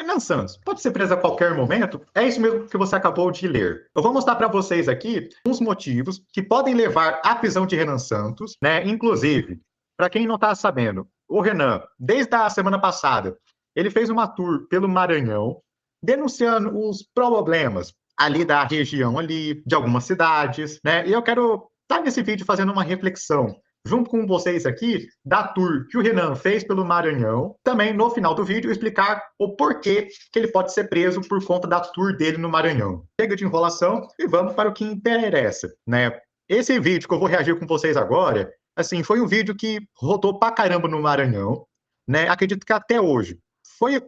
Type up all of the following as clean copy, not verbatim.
Renan Santos pode ser preso a qualquer momento? É isso mesmo que você acabou de ler. Eu vou mostrar para vocês aqui uns motivos que podem levar à prisão de Renan Santos, né? Inclusive, para quem não está sabendo, o Renan, desde a semana passada, ele fez uma tour pelo Maranhão, denunciando os problemas ali da região ali, de algumas cidades, né? E eu quero estar nesse vídeo fazendo uma reflexão junto com vocês aqui, da tour que o Renan fez pelo Maranhão. Também, no final do vídeo, explicar o porquê que ele pode ser preso por conta da tour dele no Maranhão. Chega de enrolação e vamos para o que interessa, né? Esse vídeo que eu vou reagir com vocês agora, assim, foi um vídeo que rodou pra caramba no Maranhão, né? Acredito que até hoje.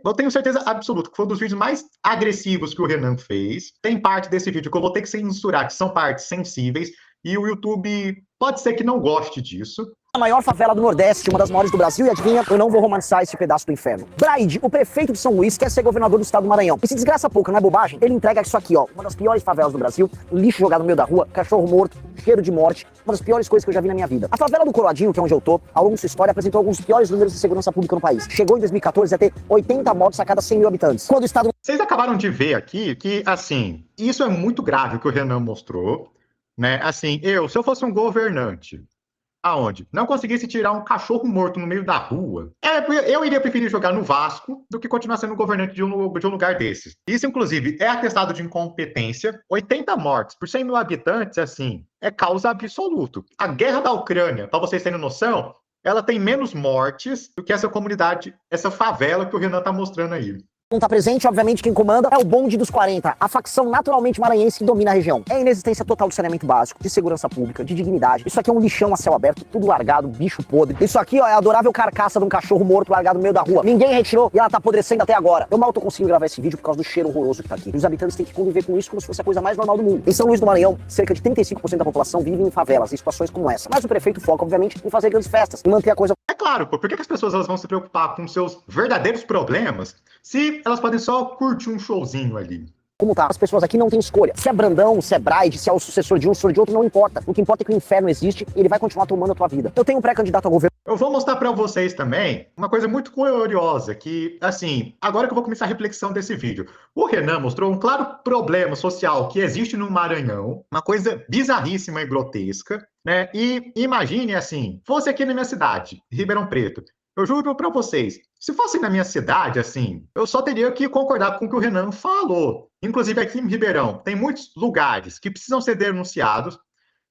Eu tenho certeza absoluta que foi um dos vídeos mais agressivos que o Renan fez. Tem parte desse vídeo que eu vou ter que censurar, que são partes sensíveis, e o YouTube pode ser que não goste disso. A maior favela do Nordeste, uma das maiores do Brasil, e adivinha, eu não vou romantizar esse pedaço do inferno. Braide, o prefeito de São Luís, quer ser governador do estado do Maranhão. E se desgraça pouco, não é bobagem? Ele entrega isso aqui, ó, uma das piores favelas do Brasil, lixo jogado no meio da rua, cachorro morto, cheiro de morte, uma das piores coisas que eu já vi na minha vida. A favela do Coroadinho, que é onde eu tô, ao longo da sua história, apresentou alguns dos piores números de segurança pública no país. Chegou em 2014 a ter 80 mortes a cada 100 mil habitantes. Quando o estado... Vocês acabaram de ver aqui que, assim, isso é muito grave o que o Renan mostrou, né? Assim, se eu fosse um governante, aonde não conseguisse tirar um cachorro morto no meio da rua, eu iria preferir jogar no Vasco do que continuar sendo governante de um lugar desses. Isso, inclusive, é atestado de incompetência. 80 mortes por 100 mil habitantes, assim, é causa absoluta. A guerra da Ucrânia, para vocês terem noção, ela tem menos mortes do que essa comunidade, essa favela que o Renan tá mostrando aí. Não tá presente, obviamente quem comanda é o bonde dos 40, a facção naturalmente maranhense que domina a região. É a inexistência total de saneamento básico, de segurança pública, de dignidade. Isso aqui é um lixão a céu aberto, tudo largado, bicho podre. Isso aqui, ó, é a adorável carcaça de um cachorro morto largado no meio da rua. Ninguém retirou e ela tá apodrecendo até agora. Eu mal tô conseguindo gravar esse vídeo por causa do cheiro horroroso que tá aqui. E os habitantes têm que conviver com isso como se fosse a coisa mais normal do mundo. Em São Luís do Maranhão, cerca de 35% da população vive em favelas, em situações como essa. Mas o prefeito foca, obviamente, em fazer grandes festas, em manter a coisa... É claro, pô, por que as pessoas elas vão se preocupar com seus verdadeiros problemas se elas podem só curtir um showzinho ali? Como tá? As pessoas aqui não têm escolha. Se é Brandão, se é Braide, se é o sucessor de um, sucessor de outro, não importa. O que importa é que o inferno existe e ele vai continuar tomando a tua vida. Eu tenho um pré-candidato ao governo. Eu vou mostrar para vocês também uma coisa muito curiosa, que, assim, agora que eu vou começar a reflexão desse vídeo. O Renan mostrou um claro problema social que existe no Maranhão, uma coisa bizarríssima e grotesca, né? E imagine, assim, fosse aqui na minha cidade, Ribeirão Preto. Eu juro para vocês, se fosse na minha cidade, assim, eu só teria que concordar com o que o Renan falou. Inclusive aqui em Ribeirão, tem muitos lugares que precisam ser denunciados,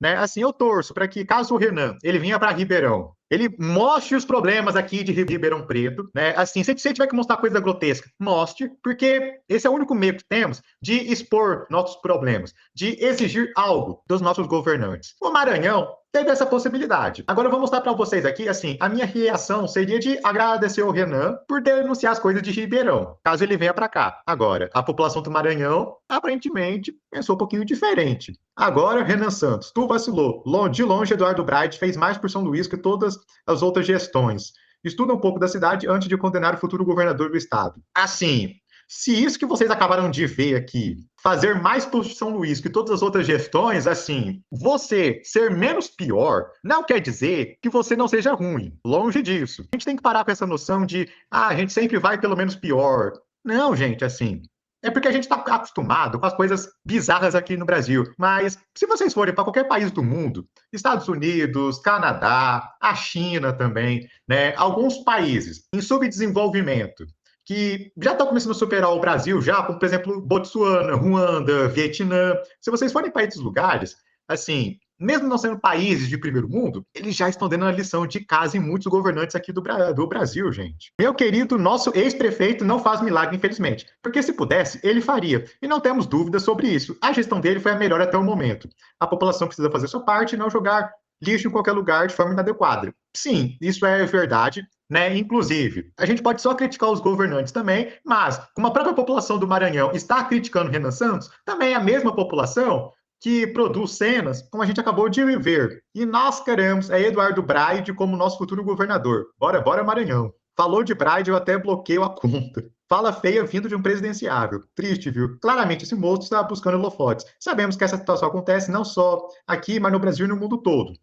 né? Assim, eu torço para que, caso o Renan ele venha para Ribeirão, ele mostre os problemas aqui de Ribeirão Preto, né? Assim, se ele tiver que mostrar coisa grotesca, mostre, porque esse é o único meio que temos de expor nossos problemas, de exigir algo dos nossos governantes. O Maranhão teve essa possibilidade. Agora eu vou mostrar para vocês aqui, assim, a minha reação seria de agradecer ao Renan por denunciar as coisas de Ribeirão, caso ele venha para cá. Agora, a população do Maranhão, aparentemente, pensou um pouquinho diferente. Agora, Renan Santos, tu vacilou. De longe, Eduardo Braide fez mais por São Luís que todas as outras gestões. Estuda um pouco da cidade antes de condenar o futuro governador do estado. Assim, se isso que vocês acabaram de ver aqui, fazer mais por São Luís que todas as outras gestões, assim, você ser menos pior, não quer dizer que você não seja ruim. Longe disso. A gente tem que parar com essa noção de, a gente sempre vai pelo menos pior. Não, gente, assim, é porque a gente está acostumado com as coisas bizarras aqui no Brasil. Mas se vocês forem para qualquer país do mundo, Estados Unidos, Canadá, a China também, né, alguns países em subdesenvolvimento, que já estão começando a superar o Brasil, já, como, por exemplo, Botsuana, Ruanda, Vietnã. Se vocês forem para esses lugares, assim, mesmo não sendo países de primeiro mundo, eles já estão dando a lição de casa em muitos governantes aqui do Brasil, gente. Meu querido, nosso ex-prefeito não faz milagre, infelizmente. Porque se pudesse, ele faria. E não temos dúvidas sobre isso. A gestão dele foi a melhor até o momento. A população precisa fazer sua parte e não jogar lixo em qualquer lugar de forma inadequada. Sim, isso é verdade, né? Inclusive, a gente pode só criticar os governantes também, mas como a própria população do Maranhão está criticando Renan Santos, também é a mesma população que produz cenas como a gente acabou de ver. E nós queremos Eduardo Braide como nosso futuro governador. Bora, bora, Maranhão. Falou de Braide, eu até bloqueio a conta. Fala feia vindo de um presidenciável. Triste, viu? Claramente, esse moço está buscando holofotes. Sabemos que essa situação acontece não só aqui, mas no Brasil e no mundo todo.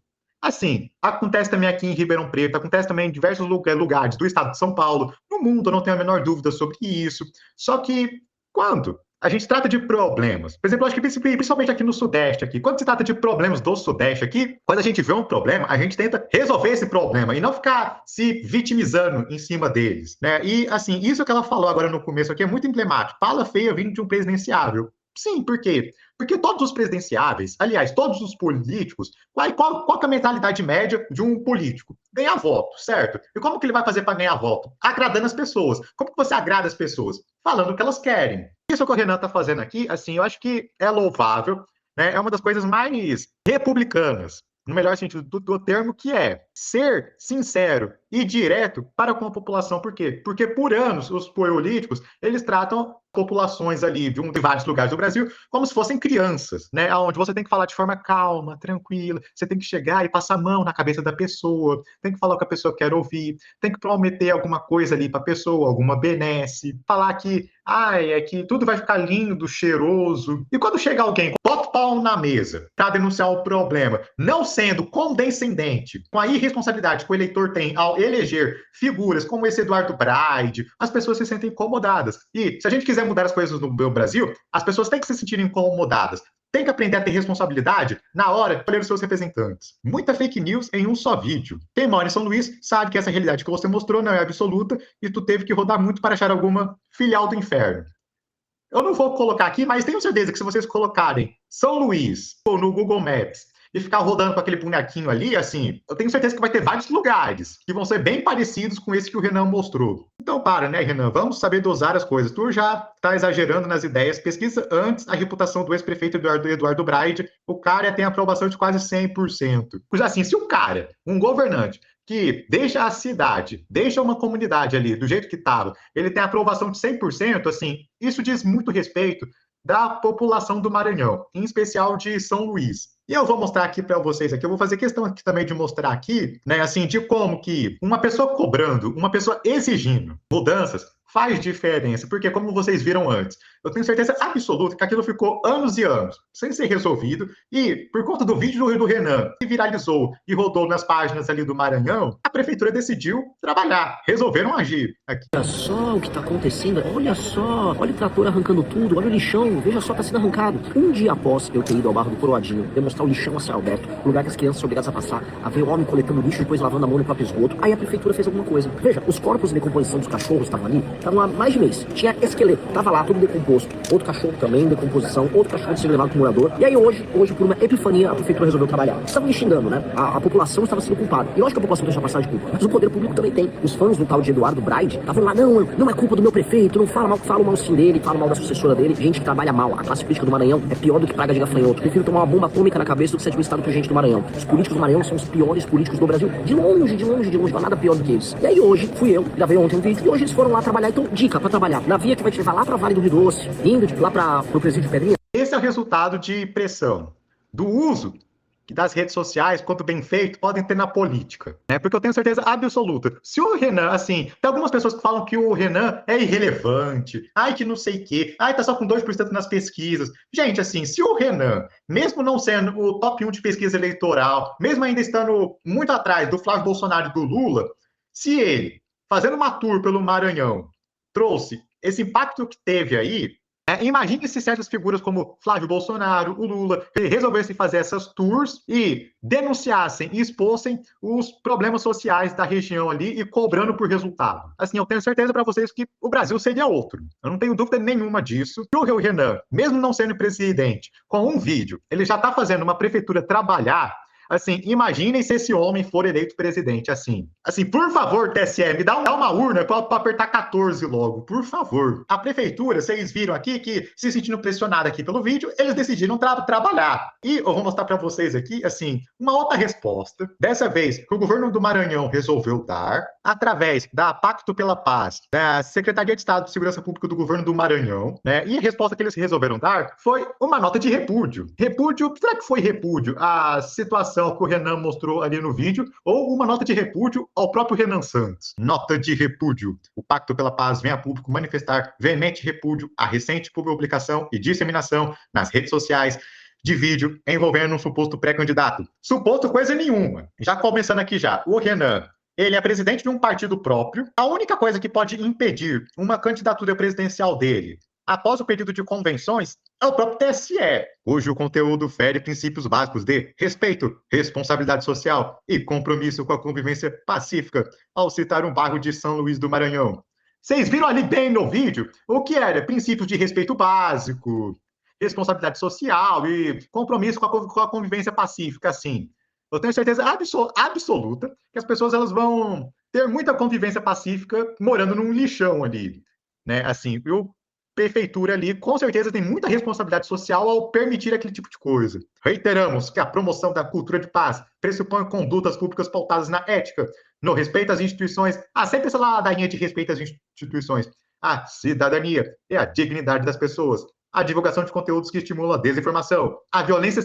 Assim, acontece também aqui em Ribeirão Preto, acontece também em diversos lugares do estado de São Paulo, no mundo, eu não tenho a menor dúvida sobre isso. Só que quando a gente trata de problemas, por exemplo, acho que principalmente aqui no Sudeste, aqui, quando se trata de problemas do Sudeste aqui, quando a gente vê um problema, a gente tenta resolver esse problema e não ficar se vitimizando em cima deles, né? E assim, isso que ela falou agora no começo aqui é muito emblemático. Fala feia vindo de um presidenciável. Sim, por quê? Porque todos os presidenciáveis, aliás, todos os políticos, qual é a mentalidade média de um político? Ganhar voto, certo? E como que ele vai fazer para ganhar voto? Agradando as pessoas. Como que você agrada as pessoas? Falando o que elas querem. Isso que o Renan está fazendo aqui, assim, eu acho que é louvável, né? É uma das coisas mais republicanas, no melhor sentido do termo, que é ser sincero e direto para com a população. Por quê? Porque por anos os políticos, eles tratam populações ali de vários lugares do Brasil como se fossem crianças, né? Onde você tem que falar de forma calma, tranquila, você tem que chegar e passar a mão na cabeça da pessoa, tem que falar o que a pessoa quer ouvir, tem que prometer alguma coisa ali para a pessoa, alguma benesse, falar que é que tudo vai ficar lindo, cheiroso. E quando chega alguém, bota o pau na mesa para denunciar o problema, não sendo condescendente com a irresponsabilidade que o eleitor tem ao eleger figuras como esse Eduardo Braide, as pessoas se sentem incomodadas. E se a gente quiser mudar as coisas no Brasil, as pessoas têm que se sentir incomodadas. Tem que aprender a ter responsabilidade na hora de escolher os seus representantes. Muita fake news em um só vídeo. Quem mora em São Luís sabe que essa realidade que você mostrou não é absoluta e tu teve que rodar muito para achar alguma filial do inferno. Eu não vou colocar aqui, mas tenho certeza que se vocês colocarem São Luís ou no Google Maps e ficar rodando com aquele bonequinho ali, assim, eu tenho certeza que vai ter vários lugares que vão ser bem parecidos com esse que o Renan mostrou. Então, né, Renan? Vamos saber dosar as coisas. Tu já está exagerando nas ideias. Pesquisa antes a reputação do ex-prefeito Eduardo Braide. O cara tem aprovação de quase 100%. Pois assim, se o cara, um governante, que deixa a cidade, deixa uma comunidade ali do jeito que estava, ele tem aprovação de 100%, assim, isso diz muito respeito da população do Maranhão, em especial de São Luís. E eu vou mostrar aqui para vocês aqui, eu vou fazer questão aqui também de mostrar aqui, né, assim, de como que uma pessoa cobrando, uma pessoa exigindo mudanças faz diferença, porque como vocês viram antes, eu tenho certeza absoluta que aquilo ficou anos e anos sem ser resolvido e por conta do vídeo do Renan, que viralizou e rodou nas páginas ali do Maranhão, a prefeitura decidiu trabalhar, resolveram agir aqui. Olha só o que tá acontecendo, olha só, olha o trator arrancando tudo, olha o lixão, veja só, tá sendo arrancado. Um dia após eu ter ido ao Barro do Coroadinho, demonstrar o lixão a céu aberto, lugar que as crianças são obrigadas a passar, a ver o homem coletando lixo e depois lavando a mão no próprio esgoto, aí a prefeitura fez alguma coisa. Veja, os corpos de decomposição dos cachorros estavam ali, estavam há mais de mês, tinha esqueleto, tava lá, tudo decomposto, outro cachorro também em decomposição, outro cachorro sendo levado pro morador, e aí hoje por uma epifania, a prefeitura resolveu trabalhar. Estavam me xingando, né? A população estava sendo culpada. E lógico que a população deixa passar de culpa, mas o poder público também tem. Os fãs do tal de Eduardo Braide estavam lá, não é culpa do meu prefeito, não fala mal sim dele, fala mal da sucessora dele, gente que trabalha mal. A classe política do Maranhão é pior do que praga de gafanhoto. Prefiro tomar uma bomba atômica na cabeça do que ser administrado por gente do Maranhão. Os políticos do Maranhão são os piores políticos do Brasil, de longe, não há nada pior do que eles. E aí hoje, fui eu, gravei ontem um vídeo, e hoje eles foram lá trabalhar. Então, dica pra trabalhar, na via que vai te levar lá pra Vale do Rio Doce, indo lá pro presídio de Pedrinha. Esse é o resultado de pressão, do uso que das redes sociais, quanto bem feito, podem ter na política, né? Porque eu tenho certeza absoluta. Se o Renan, assim, tem algumas pessoas que falam que o Renan é irrelevante, que não sei o quê, tá só com 2% nas pesquisas. Gente, assim, se o Renan, mesmo não sendo o top 1 de pesquisa eleitoral, mesmo ainda estando muito atrás do Flávio Bolsonaro e do Lula, se ele, fazendo uma tour pelo Maranhão, trouxe esse impacto que teve aí, imagine se certas figuras como Flávio Bolsonaro, o Lula, resolvessem fazer essas tours e denunciassem e expôssem os problemas sociais da região ali e cobrando por resultado. Assim, eu tenho certeza para vocês que o Brasil seria outro. Eu não tenho dúvida nenhuma disso. E o Renan, mesmo não sendo presidente, com um vídeo, ele já está fazendo uma prefeitura trabalhar. Assim, imaginem se esse homem for eleito presidente, assim. Assim, por favor, TSE, me dá uma urna para apertar 14 logo, por favor. A prefeitura, vocês viram aqui que, se sentindo pressionada aqui pelo vídeo, eles decidiram trabalhar. E eu vou mostrar para vocês aqui, assim, uma outra resposta. Dessa vez, que o governo do Maranhão resolveu dar, através da Pacto pela Paz, da Secretaria de Estado de Segurança Pública do governo do Maranhão, né? E a resposta que eles resolveram dar foi uma nota de repúdio. Repúdio, será que foi repúdio à situação que o Renan mostrou ali no vídeo, ou uma nota de repúdio ao próprio Renan Santos? Nota de repúdio. O Pacto pela Paz vem a público manifestar veemente repúdio à recente publicação e disseminação nas redes sociais de vídeo envolvendo um suposto pré-candidato. Suposto coisa nenhuma. Já começando aqui já. O Renan, ele é presidente de um partido próprio. A única coisa que pode impedir uma candidatura presidencial dele, após o pedido de convenções, é o próprio TSE, cujo conteúdo fere princípios básicos de respeito, responsabilidade social e compromisso com a convivência pacífica, ao citar um bairro de São Luís do Maranhão. Vocês viram ali bem no vídeo o que era princípios de respeito básico, responsabilidade social e compromisso com a convivência pacífica, assim. Eu tenho certeza absoluta que as pessoas elas vão ter muita convivência pacífica morando num lixão ali, né? Assim, eu prefeitura ali, com certeza, tem muita responsabilidade social ao permitir aquele tipo de coisa. Reiteramos que a promoção da cultura de paz pressupõe condutas públicas pautadas na ética, no respeito às instituições, sempre essa ladainha de respeito às instituições, a cidadania e a dignidade das pessoas, a divulgação de conteúdos que estimulam a desinformação, a violência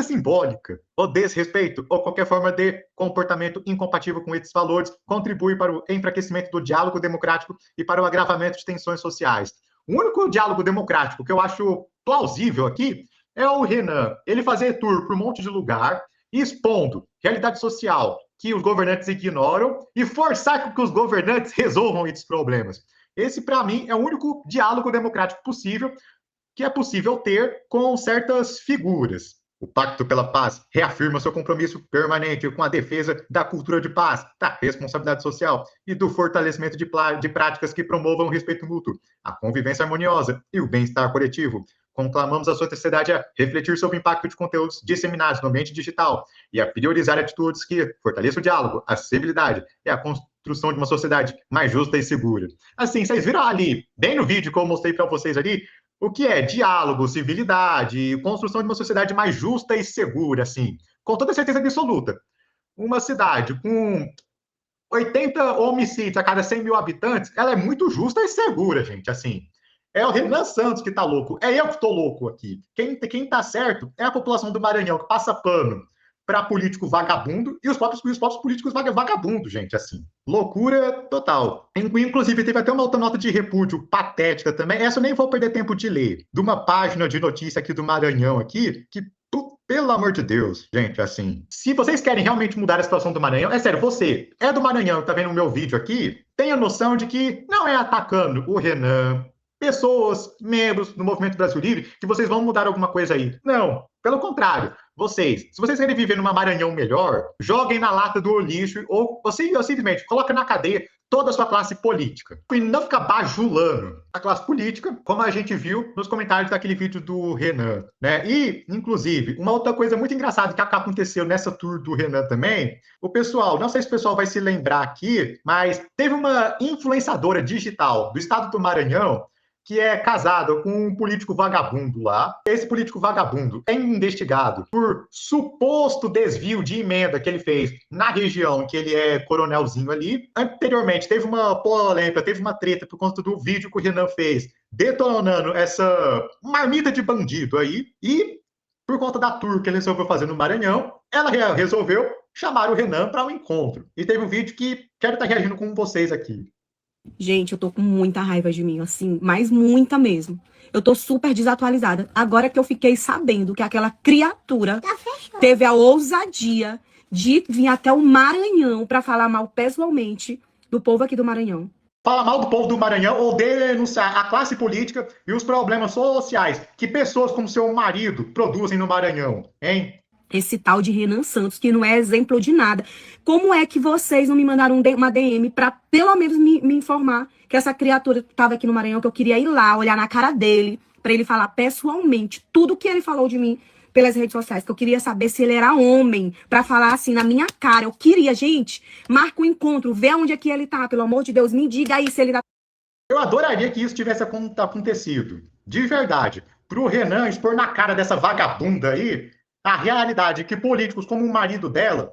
simbólica, o desrespeito ou qualquer forma de comportamento incompatível com esses valores contribui para o enfraquecimento do diálogo democrático e para o agravamento de tensões sociais. O único diálogo democrático que eu acho plausível aqui é o Renan, ele fazer tour por um monte de lugar, expondo realidade social que os governantes ignoram e forçar que os governantes resolvam esses problemas. Esse, para mim, é o único diálogo democrático possível que é possível ter com certas figuras. O Pacto pela Paz reafirma seu compromisso permanente com a defesa da cultura de paz, da responsabilidade social e do fortalecimento de práticas que promovam o respeito mútuo, a convivência harmoniosa e o bem-estar coletivo. Conclamamos a sociedade a refletir sobre o impacto de conteúdos disseminados no ambiente digital e a priorizar atitudes que fortaleçam o diálogo, a civilidade e a construção de uma sociedade mais justa e segura. Assim, vocês viram ali, bem no vídeo que eu mostrei para vocês ali, o que é diálogo, civilidade, construção de uma sociedade mais justa e segura, assim, com toda certeza absoluta. Uma cidade com 80 homicídios a cada 100 mil habitantes, ela é muito justa e segura, gente, assim. É o Renan Santos que tá louco, é eu que tô louco aqui. Quem tá certo é a população do Maranhão, que passa pano para político vagabundo e os próprios políticos vagabundos, gente, assim. Loucura total. Inclusive, teve até uma outra nota de repúdio patética também. Essa eu nem vou perder tempo de ler. De uma página de notícia aqui do Maranhão, aqui, que, pelo amor de Deus, gente, assim. Se vocês querem realmente mudar a situação do Maranhão, é sério, você é do Maranhão e tá vendo o meu vídeo aqui, tenha noção de que não é atacando o Renan, pessoas, membros do Movimento Brasil Livre, que vocês vão mudar alguma coisa aí. Não, pelo contrário. Se vocês querem viver numa Maranhão melhor, joguem na lata do lixo ou simplesmente coloquem na cadeia toda a sua classe política. E não ficar bajulando a classe política, como a gente viu nos comentários daquele vídeo do Renan, né? E, inclusive, uma outra coisa muito engraçada que aconteceu nessa tour do Renan também, o pessoal, não sei se o pessoal vai se lembrar aqui, mas teve uma influenciadora digital do estado do Maranhão que é casado com um político vagabundo lá. Esse político vagabundo é investigado por suposto desvio de emenda que ele fez na região que ele é coronelzinho ali. Anteriormente, teve uma polêmica, teve uma treta por conta do vídeo que o Renan fez, detonando essa marmita de bandido aí. E, por conta da tour que ele resolveu fazer no Maranhão, ela resolveu chamar o Renan para um encontro. E teve um vídeo que quero estar reagindo com vocês aqui. Gente, eu tô com muita raiva de mim, assim, mas muita mesmo. Eu tô super desatualizada. Agora que eu fiquei sabendo que aquela criatura teve a ousadia de vir até o Maranhão pra falar mal pessoalmente do povo aqui do Maranhão. Fala mal do povo do Maranhão ou denunciar a classe política e os problemas sociais que pessoas como seu marido produzem no Maranhão, hein? Esse tal de Renan Santos, que não é exemplo de nada. Como é que vocês não me mandaram uma DM pra pelo menos me informar que essa criatura estava aqui no Maranhão, que eu queria ir lá, olhar na cara dele, pra ele falar pessoalmente tudo que ele falou de mim pelas redes sociais, que eu queria saber se ele era homem, pra falar assim na minha cara. Eu queria, gente, marca um encontro, vê onde é que ele tá, pelo amor de Deus, me diga aí se ele tá... Eu adoraria que isso tivesse acontecido, de verdade, pro Renan expor na cara dessa vagabunda aí a realidade que políticos como o marido dela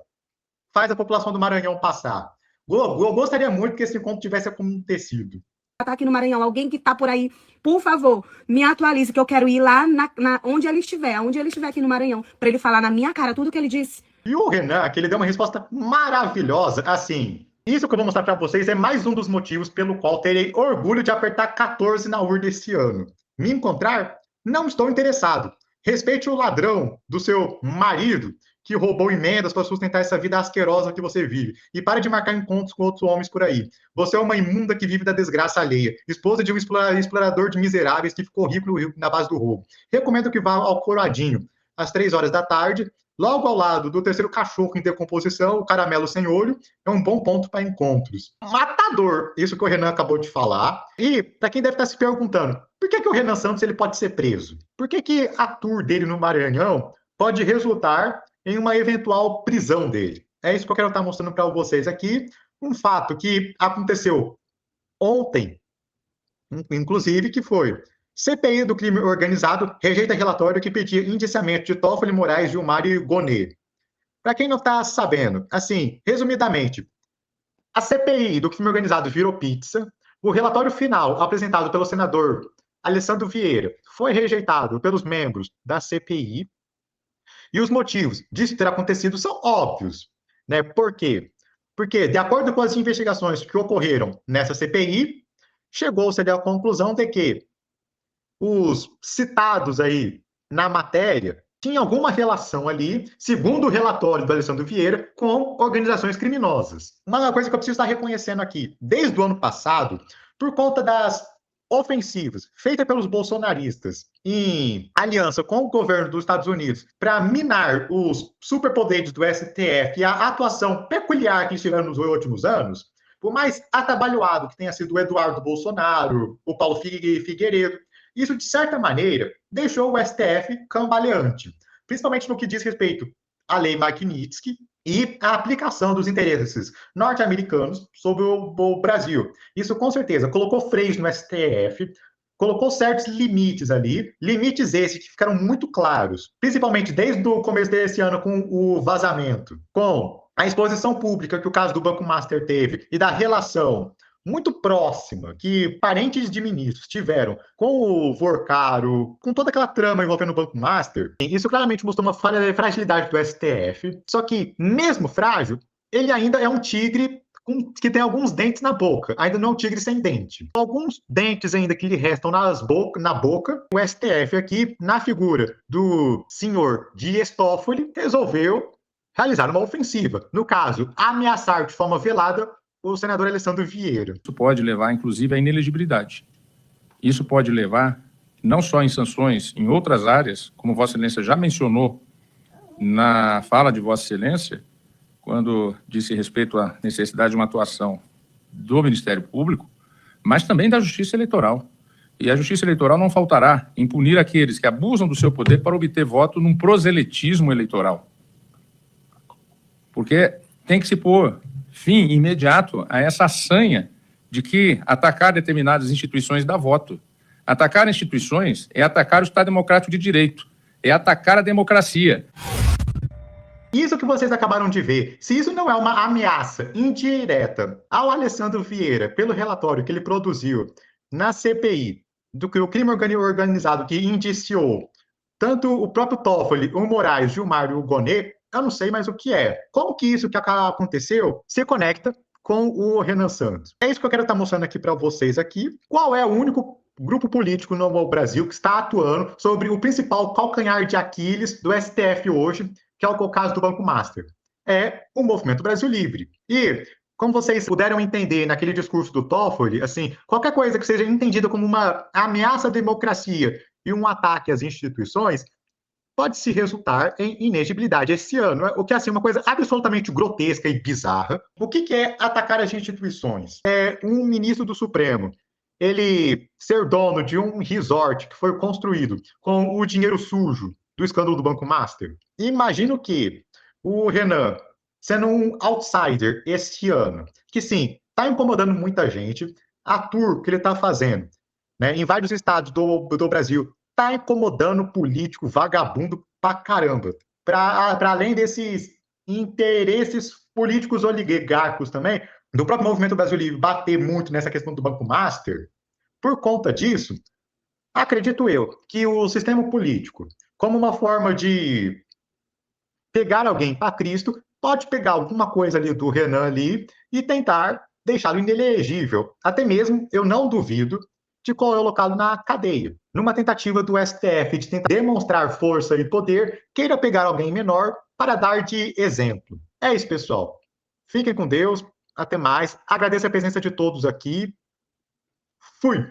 faz a população do Maranhão passar. Eu gostaria muito que esse encontro tivesse acontecido. Tá aqui no Maranhão, alguém que tá por aí, por favor, me atualize, que eu quero ir lá onde ele estiver aqui no Maranhão, pra ele falar na minha cara tudo que ele disse. E o Renan, que ele deu uma resposta maravilhosa, assim, isso que eu vou mostrar pra vocês é mais um dos motivos pelo qual terei orgulho de apertar 14 na urna esse ano. Me encontrar? Não estou interessado. Respeite o ladrão do seu marido que roubou emendas para sustentar essa vida asquerosa que você vive. E pare de marcar encontros com outros homens por aí. Você é uma imunda que vive da desgraça alheia. Esposa de um explorador de miseráveis que ficou rico na base do roubo. Recomendo que vá ao Coroadinho, às 3 horas da tarde, logo ao lado do terceiro cachorro em decomposição, o caramelo sem olho. É um bom ponto para encontros. Matador, isso que o Renan acabou de falar. E, para quem deve estar se perguntando, por que o Renan Santos ele pode ser preso? Por que a tour dele no Maranhão pode resultar em uma eventual prisão dele? É isso que eu quero estar mostrando para vocês aqui. Um fato que aconteceu ontem, inclusive, que foi: CPI do crime organizado rejeita relatório que pedia indiciamento de Toffoli, Moraes, Gilmar e Gonê. Para quem não está sabendo, assim, resumidamente, a CPI do crime organizado virou pizza. O relatório final, apresentado pelo senador Alessandro Vieira, foi rejeitado pelos membros da CPI. E os motivos disso ter acontecido são óbvios, né? Por quê? Porque, de acordo com as investigações que ocorreram nessa CPI, chegou-se à conclusão de que os citados aí na matéria tinham alguma relação ali, segundo o relatório do Alessandro Vieira, com organizações criminosas. Uma coisa que eu preciso estar reconhecendo aqui, desde o ano passado, por conta das ofensivas feitas pelos bolsonaristas em aliança com o governo dos Estados Unidos para minar os superpoderes do STF e a atuação peculiar que tiveram nos últimos anos, por mais atabalhoado que tenha sido o Eduardo Bolsonaro, o Paulo Figueiredo, isso, de certa maneira, deixou o STF cambaleante, principalmente no que diz respeito à lei Magnitsky e a aplicação dos interesses norte-americanos sobre o Brasil. Isso, com certeza, colocou freios no STF, colocou certos limites ali, limites esses que ficaram muito claros, principalmente desde o começo desse ano com o vazamento, com a exposição pública que o caso do Banco Master teve e da relação muito próxima que parentes de ministros tiveram com o Vorcaro, com toda aquela trama envolvendo o Banco Master. Isso claramente mostrou uma fragilidade do STF. Só que, mesmo frágil, ele ainda é um tigre que tem alguns dentes na boca. Ainda não é um tigre sem dente. Alguns dentes ainda que lhe restam na boca. O STF aqui, na figura do senhor Dias Toffoli, resolveu realizar uma ofensiva. No caso, ameaçar de forma velada o senador Alessandro Vieira. Isso pode levar, inclusive, à inelegibilidade. Isso pode levar, não só em sanções, em outras áreas, como Vossa Excelência já mencionou na fala de Vossa Excelência, quando disse respeito à necessidade de uma atuação do Ministério Público, mas também da Justiça Eleitoral. E a Justiça Eleitoral não faltará em punir aqueles que abusam do seu poder para obter voto num proselitismo eleitoral. Porque tem que se pôr fim imediato a essa sanha de que atacar determinadas instituições dá voto. Atacar instituições é atacar o Estado Democrático de Direito, é atacar a democracia. Isso que vocês acabaram de ver, se isso não é uma ameaça indireta ao Alessandro Vieira pelo relatório que ele produziu na CPI do que o crime organizado que indiciou tanto o próprio Toffoli, o Moraes, o Gilmar e o Gonê, eu não sei mais o que é. Como que isso que aconteceu se conecta com o Renan Santos? É isso que eu quero estar mostrando aqui para vocês aqui. Qual é o único grupo político no Brasil que está atuando sobre o principal calcanhar de Aquiles do STF hoje, que é o caso do Banco Master? É o Movimento Brasil Livre. E, como vocês puderam entender naquele discurso do Toffoli, assim, qualquer coisa que seja entendida como uma ameaça à democracia e um ataque às instituições pode se resultar em inegibilidade esse ano, o que é assim, uma coisa absolutamente grotesca e bizarra. O que é atacar as instituições? É um ministro do Supremo, ele ser dono de um resort que foi construído com o dinheiro sujo do escândalo do Banco Master. Imagino que o Renan, sendo um outsider esse ano, que sim, está incomodando muita gente, a tour que ele está fazendo, né, em vários estados do Brasil, está incomodando político vagabundo pra caramba. Para além desses interesses políticos oligárquicos também, do próprio Movimento Brasil Livre bater muito nessa questão do Banco Master, por conta disso, acredito eu que o sistema político, como uma forma de pegar alguém para Cristo, pode pegar alguma coisa ali do Renan ali e tentar deixá-lo inelegível. Até mesmo, eu não duvido de colocá-lo na cadeia. Numa tentativa do STF de tentar demonstrar força e poder, queira pegar alguém menor para dar de exemplo. É isso, pessoal. Fiquem com Deus. Até mais. Agradeço a presença de todos aqui. Fui!